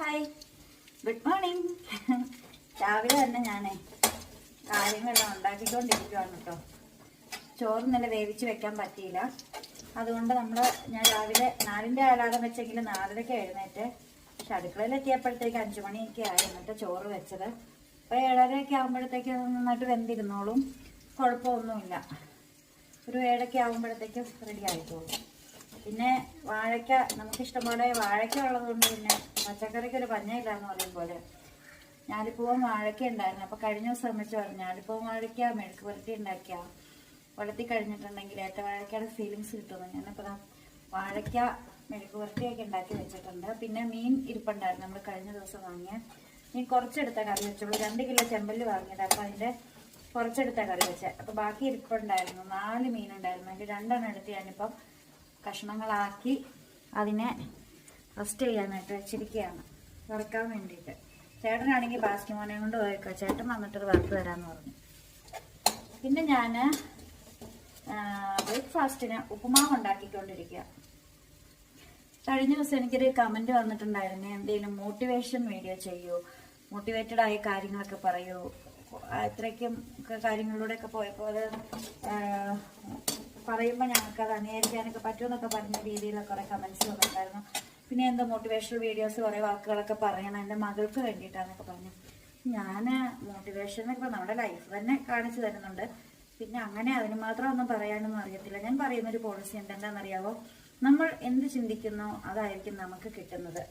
Hi, good morning. രാവിലെ തന്നെ ഞാനേ കാര്യങ്ങളെല്ലാം ഉണ്ടാക്കിക്കൊണ്ടിരിക്കുകയാണ് കേട്ടോ. ചോറ് നല്ല വേവിച്ച് വെക്കാൻ പറ്റിയില്ല. അതുകൊണ്ട് ഞാൻ രാവിലെ 4ന്റെ അലാറം വെച്ചെങ്കിലും 4:30 എഴുന്നേറ്റ്. പക്ഷെ അടുക്കളയിൽ എത്തിയപ്പോഴത്തേക്ക് 5 മണിയൊക്കെ ആയി. എന്നിട്ട് ചോറ് വെച്ചത്. അപ്പോൾ 7:30 ആകുമ്പോഴത്തേക്ക് നന്നായിട്ട് വെന്തിരുന്നോളും, കുഴപ്പമൊന്നുമില്ല. ഒരു 7 ആകുമ്പോഴത്തേക്ക് റെഡി ആയിക്കോളും. പിന്നെ വാഴയ്ക്ക, നമുക്കിഷ്ടംപോലെ വാഴയ്ക്ക ഉള്ളത് കൊണ്ട് പിന്നെ പച്ചക്കറിക്ക് ഒരു പഞ്ഞയില്ല എന്ന് പറയും പോലെ ഞാലിപ്പൂവും വാഴയ്ക്ക ഉണ്ടായിരുന്നു. അപ്പോൾ കഴിഞ്ഞ ദിവസം അമ്മച്ചി പറഞ്ഞു ഞാലിപ്പൂവും വാഴയ്ക്ക മെഴുക്ക് പുരട്ടി ഉണ്ടാക്കിയ വളർത്തി കഴിഞ്ഞിട്ടുണ്ടെങ്കിൽ ഏറ്റ വാഴയ്ക്കയുടെ ഫീലിങ്സ് കിട്ടുന്നു. ഞാനിപ്പോൾ വാഴയ്ക്ക മെഴുക്ക് പുരട്ടിയൊക്കെ ഉണ്ടാക്കി വെച്ചിട്ടുണ്ട്. പിന്നെ മീൻ ഇരിപ്പുണ്ടായിരുന്നു, നമ്മൾ കഴിഞ്ഞ ദിവസം വാങ്ങിയ മീൻ കുറച്ചെടുത്ത കറി വെച്ചുള്ളൂ. 2 കിലോ ചെമ്പല്ലി വാങ്ങിയത്. അപ്പോൾ അതിൻ്റെ കുറച്ചെടുത്ത കറി വെച്ചത്. അപ്പോൾ ബാക്കി ഇരിപ്പുണ്ടായിരുന്നു. 4 മീനുണ്ടായിരുന്നു. അതിൻ്റെ 2 എണ്ണം എടുത്ത് ഞാനിപ്പം കഷ്ണങ്ങളാക്കി അതിനെ റെസ്റ്റ് ചെയ്യാനായിട്ട് വെച്ചിരിക്കുകയാണ്, വറുക്കാൻ വേണ്ടിയിട്ട്. ചേട്ടനാണെങ്കിൽ ബാസ്കി മോനെ കൊണ്ട് പോയേക്കോ, ചേട്ടൻ വന്നിട്ട് വറുത്ത് തരാമെന്ന് പറഞ്ഞു. പിന്നെ ഞാൻ ബ്രേക്ക്ഫാസ്റ്റിന് ഉപ്പുമാവ് ഉണ്ടാക്കിക്കൊണ്ടിരിക്കുക. കഴിഞ്ഞ ദിവസം എനിക്കൊരു കമൻറ്റ് വന്നിട്ടുണ്ടായിരുന്നു, എന്തെങ്കിലും മോട്ടിവേഷൻ വീഡിയോ ചെയ്യൂ, മോട്ടിവേറ്റഡ് ആയ കാര്യങ്ങളൊക്കെ പറയൂ. ഇത്രയ്ക്കും കാര്യങ്ങളിലൂടെയൊക്കെ പോയപ്പോൾ അത് പറയുമ്പോൾ ഞങ്ങൾക്ക് അത് അംഗീകരിക്കാനൊക്കെ പറ്റുമെന്നൊക്കെ പറഞ്ഞ രീതിയിലൊക്കെ കുറേ കമൻസ് വന്നിട്ടുണ്ടായിരുന്നു. പിന്നെ എന്തോ മോട്ടിവേഷണൽ വീഡിയോസ് കുറേ വാക്കുകളൊക്കെ പറയണം എൻ്റെ മകൾക്ക് വേണ്ടിയിട്ടാണെന്നൊക്കെ പറഞ്ഞു. ഞാൻ മോട്ടിവേഷനൊക്കെ നമ്മുടെ ലൈഫ് തന്നെ കാണിച്ചു തരുന്നുണ്ട്. പിന്നെ അങ്ങനെ അതിന് മാത്രം ഒന്നും പറയാനൊന്നും അറിയത്തില്ല. ഞാൻ പറയുന്നൊരു പോളിസി ഉണ്ട്, എന്താണെന്നറിയാവോ? നമ്മൾ എന്ത് ചിന്തിക്കുന്നോ അതായിരിക്കും നമുക്ക് കിട്ടുന്നത്.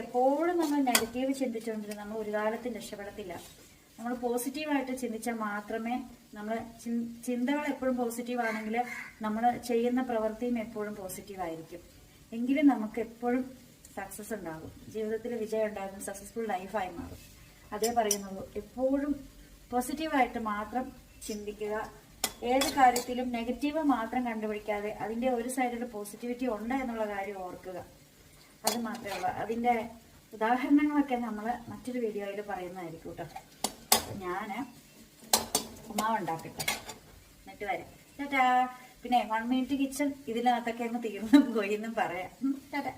എപ്പോഴും നമ്മൾ നെഗറ്റീവ് ചിന്തിച്ചുകൊണ്ടിരുന്ന നമ്മൾ ഒരു കാലത്തും രക്ഷപ്പെടത്തില്ല. നമ്മൾ പോസിറ്റീവായിട്ട് ചിന്തിച്ചാൽ മാത്രമേ ചിന്തകൾ എപ്പോഴും പോസിറ്റീവ് ആണെങ്കിൽ നമ്മൾ ചെയ്യുന്ന പ്രവൃത്തിയും എപ്പോഴും പോസിറ്റീവായിരിക്കും. എങ്കിലും നമുക്ക് എപ്പോഴും സക്സസ് ഉണ്ടാകും, ജീവിതത്തിൽ വിജയം ഉണ്ടാകും, സക്സസ്ഫുൾ ലൈഫായി മാറും. അതേ പറയുന്നുള്ളൂ. എപ്പോഴും പോസിറ്റീവായിട്ട് മാത്രം ചിന്തിക്കുക. ഏത് കാര്യത്തിലും നെഗറ്റീവ് മാത്രം കണ്ടുപിടിക്കാതെ അതിൻ്റെ ഒരു സൈഡിൽ പോസിറ്റിവിറ്റി ഉണ്ട് എന്നുള്ള കാര്യം ഓർക്കുക. അത് മാത്രമേ ഉള്ളൂ. അതിൻ്റെ ഉദാഹരണങ്ങളൊക്കെ നമ്മൾ മറ്റൊരു വീഡിയോയിൽ പറയുന്നതായിരിക്കും കേട്ടോ. ഞാൻ ഉപ്പുമാവ് ഉണ്ടാക്കട്ടെ, എന്നിട്ട് വരാം. ടാറ്റാ. പിന്നെ 1 മിനിറ്റ് കിച്ചൺ ഇതിനകത്തൊക്കെ അങ്ങ് തീർന്നു പോയി എന്നും പറയാം. ടാറ്റാ.